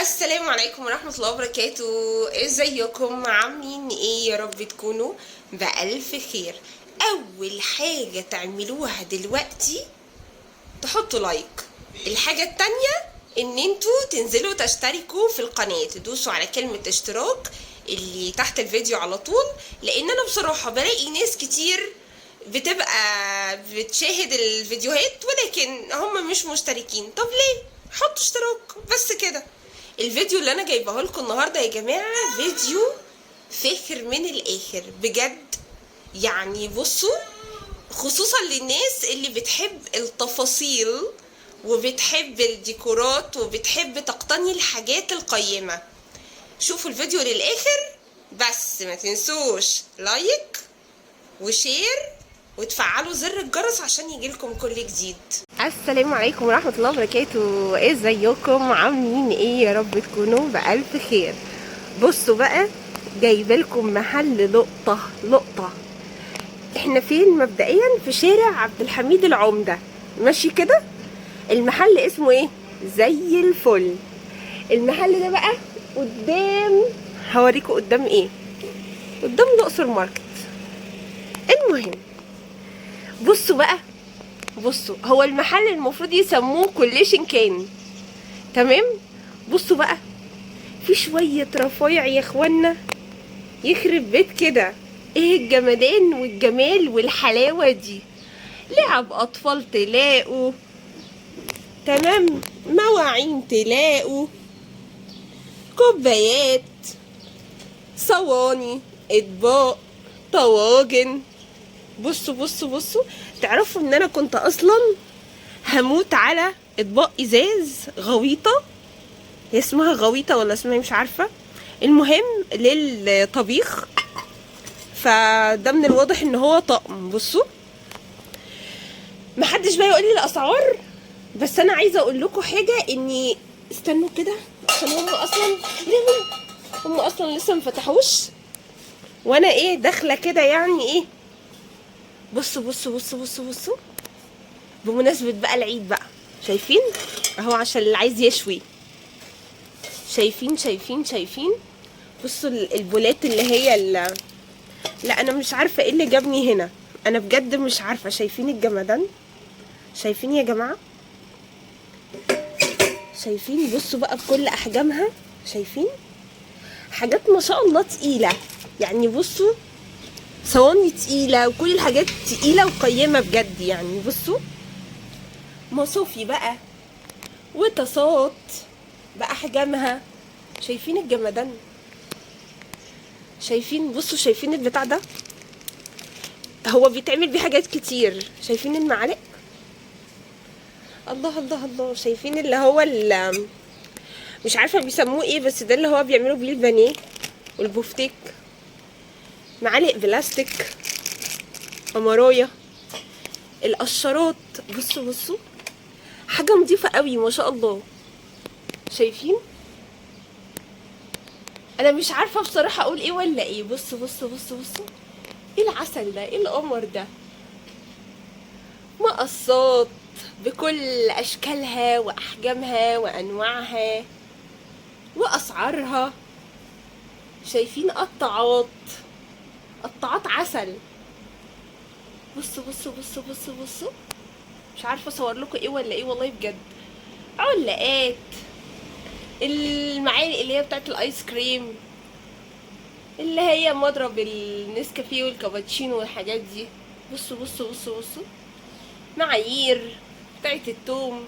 السلام عليكم ورحمة الله وبركاته. ازيكم عاملين ايه؟ يا رب تكونوا بألف خير. اول حاجة تعملوها دلوقتي تحطوا لايك. الحاجة التانية ان انتوا تنزلوا تشتركوا في القناة، تدوسوا على كلمة اشتراك اللي تحت الفيديو على طول، لان انا بصراحة بلاقي ناس كتير بتبقى بتشاهد الفيديوهات ولكن هم مش مشتركين. طب ليه؟ حطوا اشتراك بس كده. الفيديو اللي انا جايبه لكم النهارده يا جماعه فيديو فاخر من الاخر بجد. يعني بصوا، خصوصا للناس اللي بتحب التفاصيل وبتحب الديكورات وبتحب تقتني الحاجات القيمه. شوفوا الفيديو للاخر، بس ما تنسوش لايك وشير وتفعلوا زر الجرس عشان يجيلكم كل جديد. السلام عليكم ورحمة الله وبركاته. ازيكم عاملين ايه؟ يا رب تكونوا بألف خير. بصوا بقى، جايبالكم محل لقطة. احنا فين مبدئيا؟ في شارع عبد الحميد العمدة، ماشي كده. المحل اسمه ايه؟ زي الفل. المحل ده بقى قدام، هوريكم قدام ايه، قدام الأقصر ماركت. المهم بصوا بقى، بصوا، هو المحل المفروض يسموه كوليشن كان، تمام. بصوا بقى، في شوية رفايع يا اخوانا، يخرب بيت كده. ايه الجمدان والجمال والحلاوة دي! لعب اطفال تلاقوا، تمام، مواعين تلاقوا، كوبايات، صواني، اطباق، طواجن. بصوا بصوا بصوا، تعرفوا ان انا كنت اصلا هموت على اطباق ازاز غويطه، هي اسمها غويطه ولا اسمها مش عارفه، المهم للطبيخ. فده من الواضح ان هو طقم. بصوا، محدش بقى يقول لي الاسعار، بس انا عايزه اقول لكم حاجه، اني استنوا كده عشان هم اصلا لسه مفتحوش، وانا ايه داخله كده يعني ايه. بصوا بصوا بصوا بصوا بصوا، بمناسبه بقى العيد بقى، شايفين اهو عشان اللي عايز يشوي. شايفين. بصوا البولات اللي هي لا انا مش عارفه ايه اللي جابني هنا، انا بجد مش عارفه. شايفين الجمدان؟ شايفين يا جماعه؟ شايفين؟ بصوا بقى بكل احجامها، شايفين حاجات ما شاء الله تقيله. يعني بصوا، صواني تقيله وكل الحاجات تقيله وقيمه بجد. يعني بصوا، مصافي بقى وطاسات باحجامها. شايفين الجمدان؟ شايفين؟ بصوا، شايفين البتاع ده؟ هو بيتعمل بيه حاجات كتير. شايفين المعالق؟ الله الله الله. شايفين اللي هو مش عارفه بيسموه ايه، بس ده اللي هو بيعملوا بيه البانيه والبوفتيك. معالق بلاستيك، قمرايه، القشرات. بصوا حاجه نظيفه قوي ما شاء الله. شايفين؟ انا مش عارفه بصراحه اقول ايه ولا ايه. بصوا ايه العسل ده، ايه القمر ده! مقصات بكل اشكالها واحجامها وانواعها واسعارها. شايفين؟ قطاعات عسل. بصوا، مش عارفه اصور لكم ايه ولا ايه والله بجد. علاقات، المعالق اللي هي بتاعت الايس كريم، اللي هي مضرب النسكافيه والكابتشينو والحاجات دي. بصوا معايير بتاعت التوم،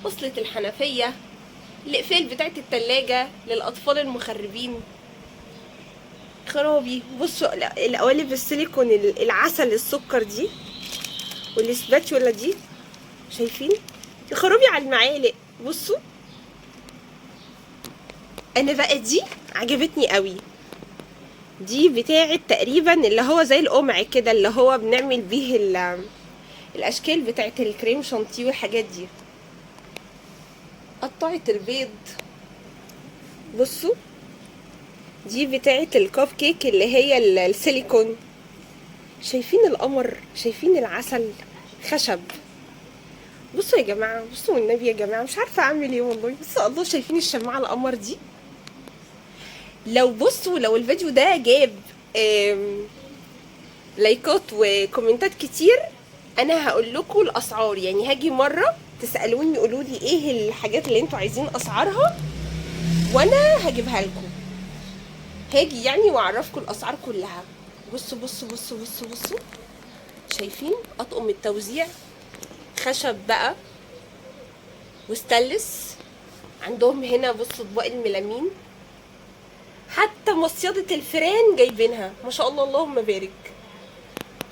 وصلة الحنفية، الإقفال بتاعت التلاجة للأطفال المخربين. خرابي. بصوا القوالب السيليكون، العسل، السكر دي، والسباتيولا دي. شايفين؟ خرابي على المعالق. بصوا، انا بقى دي عجبتني قوي. دي بتاعت تقريبا اللي هو زي القمع كده، اللي هو بنعمل بيه الاشكال بتاعت الكريم شانتيه والحاجات دي. قطعة البيض. بصوا، دي بتاعت الكوب كيك اللي هي السيليكون. شايفين القمر؟ شايفين العسل؟ خشب. بصوا يا جماعه، بصوا والنبي يا جماعه، مش عارفه اعمل ايه والله. بس الله، شايفين الشماعه القمر دي؟ لو بصوا، لو الفيديو ده جاب لايكات وكومنتات كتير، انا هقول لكم الاسعار. يعني هاجي مره تسالوني قولوا لي ايه الحاجات اللي انتوا عايزين اسعارها، وانا هجيبها لكم. هاجي يعني واعرفكم الاسعار كلها. بصوا بصوا بصوا بصوا بصوا، شايفين اطقم التوزيع؟ خشب بقى وستانلس. عندهم هنا بصوا اطباق الميلامين، حتى مصيدة الفيران جايبينها، ما شاء الله اللهم بارك.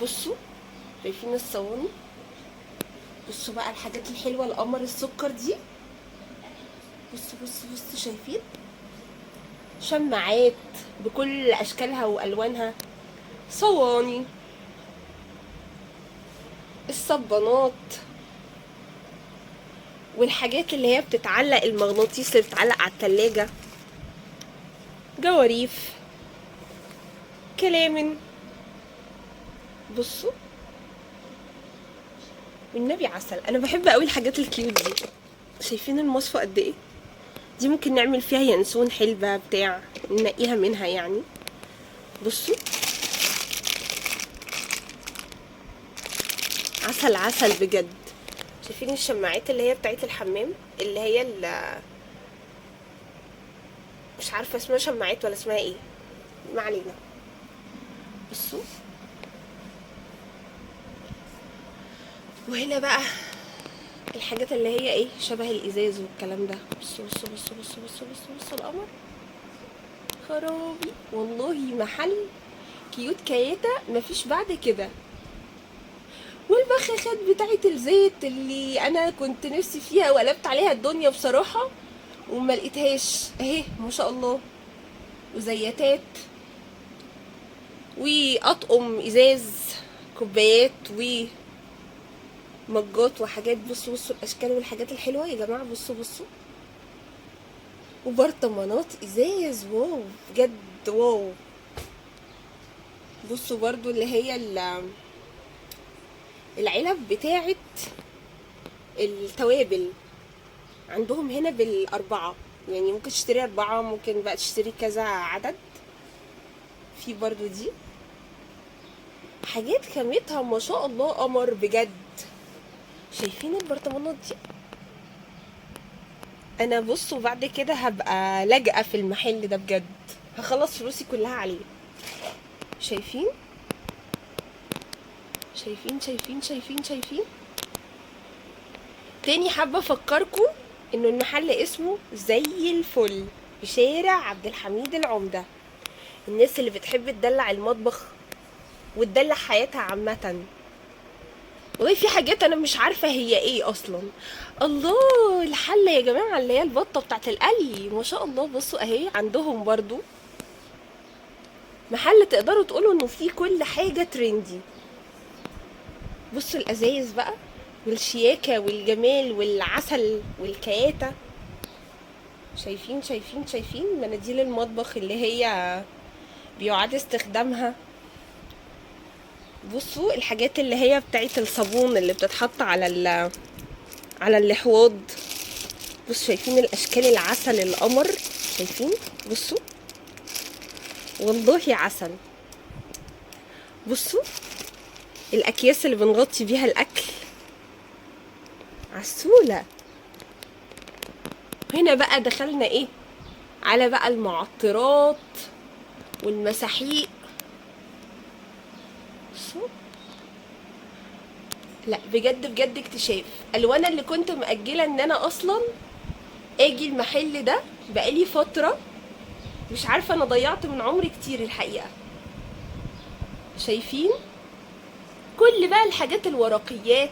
بصوا شايفين الصواني؟ بصوا بقى الحاجات الحلوه القمر السكر دي. بصوا بصوا بصوا، شايفين؟ شماعات بكل اشكالها والوانها، صواني، الصبانات، والحاجات اللي هي بتتعلق، المغناطيس اللي بتتعلق على التلاجة، جواريف، كلامن. بصوا والنبي عسل، انا بحب قوي الحاجات الكيوت دي. شايفين المصفى قد ايه؟ دي ممكن نعمل فيها ينسون، حلبة بتاع، ننقيها منها يعني. بصوا عسل عسل بجد. شايفين الشماعات اللي هي بتاعت الحمام، اللي هي مش عارفه اسمها شماعات ولا اسمها ايه، ما علينا. بصوا، وهنا بقى الحاجات اللي هي ايه، شبه الازاز والكلام ده. بصوا بصوا بصوا بصوا بصوا بصوا بصوا القمر، خرابي والله. محل كيوت كياتا مفيش بعد كده. والبخاخات بتاعت الزيت اللي انا كنت نفسي فيها وقلبت عليها الدنيا بصراحه وما لقيتهاش، اهي ما شاء الله. وزيتات واطقم ازاز، كوبايات ومجات وحاجات. بصوا بصوا الاشكال والحاجات الحلوه يا جماعه، بصوا بصوا. وبرطمانات ازاز، واو بجد واو. بصوا برضو اللي هي العلب بتاعت التوابل، عندهم هنا بالأربعة، يعني ممكن تشتري 4، ممكن بقى تشتري كذا عدد. في برضو دي حاجات خامتها ما شاء الله قمر بجد. شايفين البرطمانات دي؟ انا بصوا بعد كده هبقى لاجئة في المحل ده بجد، هخلص فلوسي كلها عليه. شايفين شايفين شايفين شايفين شايفين. تاني حابة افكركم انه المحل اسمه زي الفل في شارع عبد الحميد العمدة. الناس اللي بتحب تدلع المطبخ وتدلع حياتها عامة. والله في حاجات انا مش عارفة هي ايه اصلا. الله، الحلة يا جماعة اللي هي البطة بتاعت القلي، ما شاء الله. بصوا اهي عندهم برضو محل تقدروا تقولوا انه فيه كل حاجة ترندي. بصوا الازايز بقى والشياكة والجمال والعسل والكياتة. شايفين شايفين شايفين مناديل المطبخ اللي هي بيعاد استخدامها. بصوا الحاجات اللي هي بتاعت الصابون اللي بتتحط على الحواض. بصوا شايفين الاشكال العسل القمر، شايفين؟ بصوا والله عسل. بصوا الاكياس اللي بنغطي بيها الاكل، عسولة. هنا بقى دخلنا ايه، على بقى المعطرات والمساحيق. بصوا، لا بجد بجد اكتشاف. الوانا اللي كنت مأجلة ان انا اصلا اجي المحل ده بقالي فترة، مش عارفة انا ضيعت من عمري كتير الحقيقة. شايفين كل بقى الحاجات الورقيات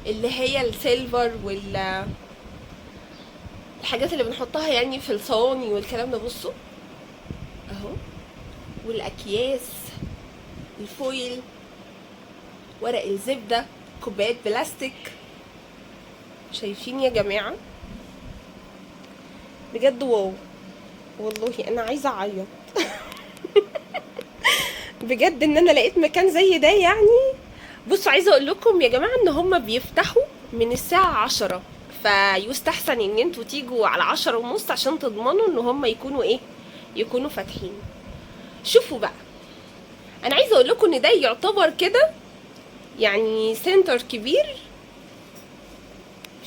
اللي هي السيلفر الحاجات اللي بنحطها يعني في الصواني والكلام ده. بصوا اهو، والاكياس، الفويل، ورق الزبدة، كوبايات بلاستيك. شايفين يا جماعة؟ بجد واو والله، انا عايزة اعيط بجد ان انا لقيت مكان زي ده يعني. بصوا عايزة اقول لكم يا جماعة ان هما بيفتحوا من الساعة 10، فيستحسن ان انتوا تيجوا على 10:30 عشان تضمنوا ان هم يكونوا ايه، يكونوا فاتحين. شوفوا بقى، انا عايزه اقول لكم ان ده يعتبر كده يعني سنتر كبير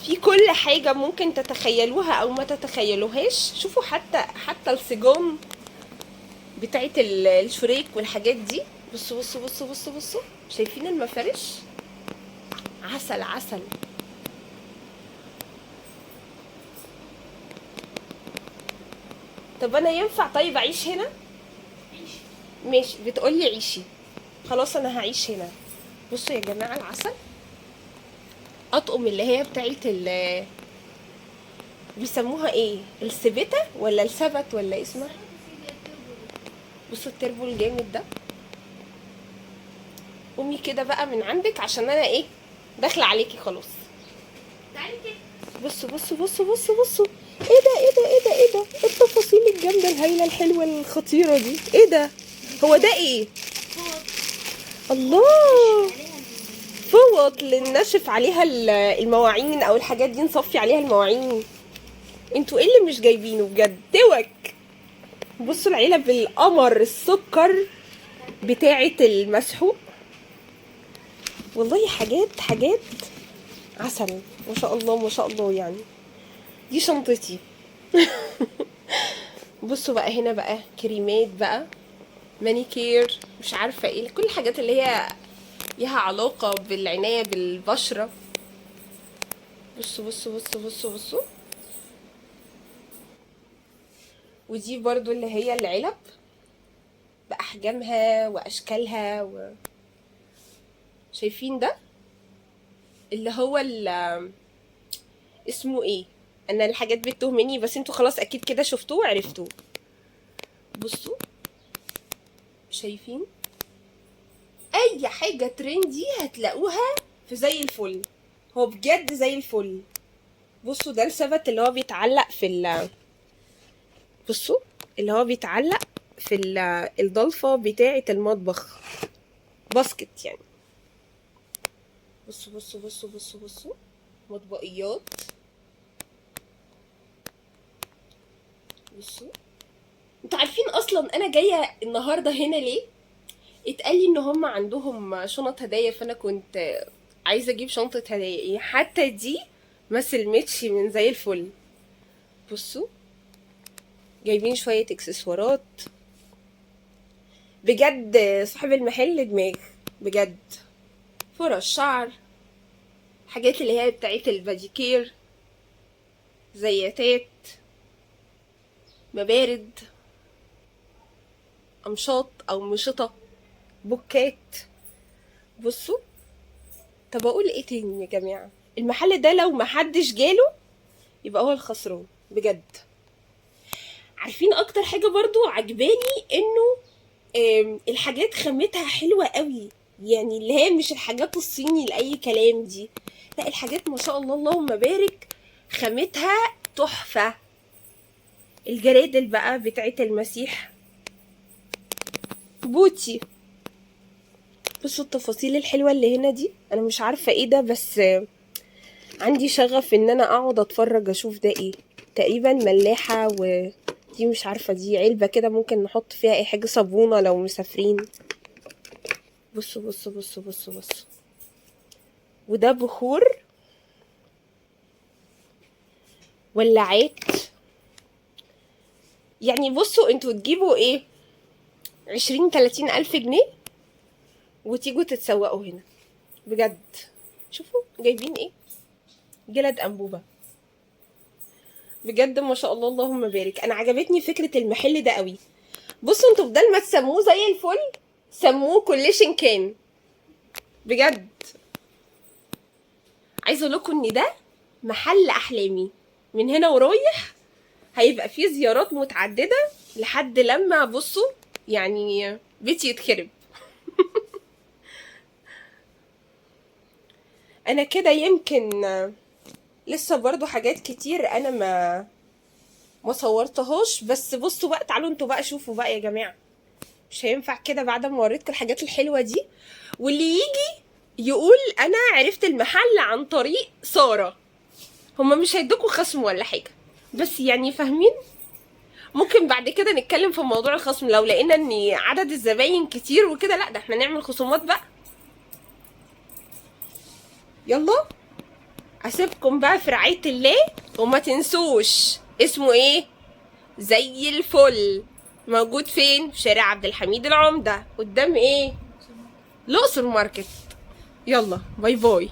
في كل حاجة ممكن تتخيلوها او ما تتخيلوهاش. شوفوا حتى السجون بتاعت الشريك والحاجات دي. بصوا بصوا بصوا بصوا بصوا، شايفين المفارش؟ عسل عسل. طب انا ينفع طيب اعيش هنا؟ ماشي، بتقولي عيشي، خلاص انا هعيش هنا. بصوا يا جماعة العسل، اطقم اللي هي بتاعت بيسموها ايه، السبتة ولا السبت ولا اسمها؟ بصوا التربو الجامد ده. قومي كده بقى من عندك عشان انا ايه، داخله عليكي خلاص. بصوا بصوا بصوا بصوا بصوا، ايه ده ايه ده ايه ده ايه ده، إيه التفاصيل الجامده الهايله الحلوه الخطيره دي، ايه ده؟ هو ده ايه؟ الله، فوط لننشف عليها المواعين او الحاجات دي، نصفي عليها المواعين. انتوا ايه اللي مش جايبينه بجد؟ توك. بصوا العلب القمر السكر بتاعه المسحوق، والله حاجات عسل، ما شاء الله ما شاء الله يعني. دي شنطتي. بصوا بقى هنا بقى كريمات بقى، مانيكير، مش عارفه ايه، كل الحاجات اللي هي ليها علاقه بالعنايه بالبشره. بصوا بصوا بصوا بصوا بصوا. ودي برضو اللي هي العلب باحجامها واشكالها شايفين ده اللي هو اسمه ايه؟ انا الحاجات بتتوه مني، بس انتوا خلاص اكيد كده شفتوه وعرفتوه. بصوا شايفين، اي حاجه ترندي هتلاقوها في زي الفل، هو بجد زي الفل. بصوا ده السبت اللي هو بيتعلق في بصوا اللي هو بيتعلق في الضلفه بتاعه المطبخ، باسكت يعني. بصوا بصوا بصوا بصوا بصوا، مطبقيات. بصوا، انتوا عارفين اصلا انا جايه النهارده هنا ليه؟ اتقال لي ان هم عندهم شنط هدايا، فانا كنت عايزه اجيب شنطه هدايا. يعني حتى دي ما سلمتش من زي الفل. بصوا جايبين شويه اكسسوارات، بجد صاحب المحل دماغ بجد. فرش شعر، حاجات اللي هي بتاعت الباديكير، زيتات، مبارد، امشاط او مشطه، بوكات. بصوا، طب اقول ايه تاني يا جماعه؟ المحل ده لو محدش جاله يبقى هو الخسران بجد. عارفين اكتر حاجه برضو عجباني انه الحاجات خامتها حلوه قوي، يعني اللي هي مش الحاجات الصيني لاي كلام دي، لا الحاجات ما شاء الله اللهم بارك خامتها تحفه. الجرادل بقى بتاعت المسيح، بوتي. بصوا التفاصيل الحلوه اللي هنا دي، انا مش عارفه ايه ده، بس عندي شغف ان انا اقعد اتفرج اشوف ده ايه. تقريبا ملاحه، ودي مش عارفه دي علبه كده ممكن نحط فيها اي حاجه، صابونه لو مسافرين. بصوا بصوا بصوا بصوا بصوا، وده بخور، ولاعات. يعني بصوا انتوا تجيبوا ايه 20-30 ألف جنيه وتيجوا تتسوقوا هنا بجد. شوفوا جايبين ايه، جلد أنبوبة، بجد ما شاء الله اللهم بارك. انا عجبتني فكرة المحل ده قوي. بصوا انتوا بدل ما تسموه زي الفل سموه كوليشن كان، بجد. عايزه اقول لكم ان ده محل احلامي، من هنا ورايح هيبقى فيه زيارات متعدده لحد لما بصوا يعني بيتي يتخرب. انا كده يمكن لسه برضو حاجات كتير انا ما صورتهاش، بس بصوا بقى، تعالوا انتوا بقى شوفوا بقى يا جماعه. مش هينفع كده بعد ما وريتكم الحاجات الحلوه دي، واللي يجي يقول انا عرفت المحل عن طريق سارة. هما مش هيدوكوا خصم ولا حاجة، بس يعني فاهمين. ممكن بعد كده نتكلم في موضوع الخصم لو لقينا ان عدد الزباين كتير وكده، لا ده احنا نعمل خصومات بقى. يلا اسيبكم بقى في رعاية الله، وما تنسوش اسمه ايه؟ زي الفل. موجود فين؟ في شارع عبد الحميد العمدة، قدام ايه؟ الأقصر ماركت. يلا باي باي.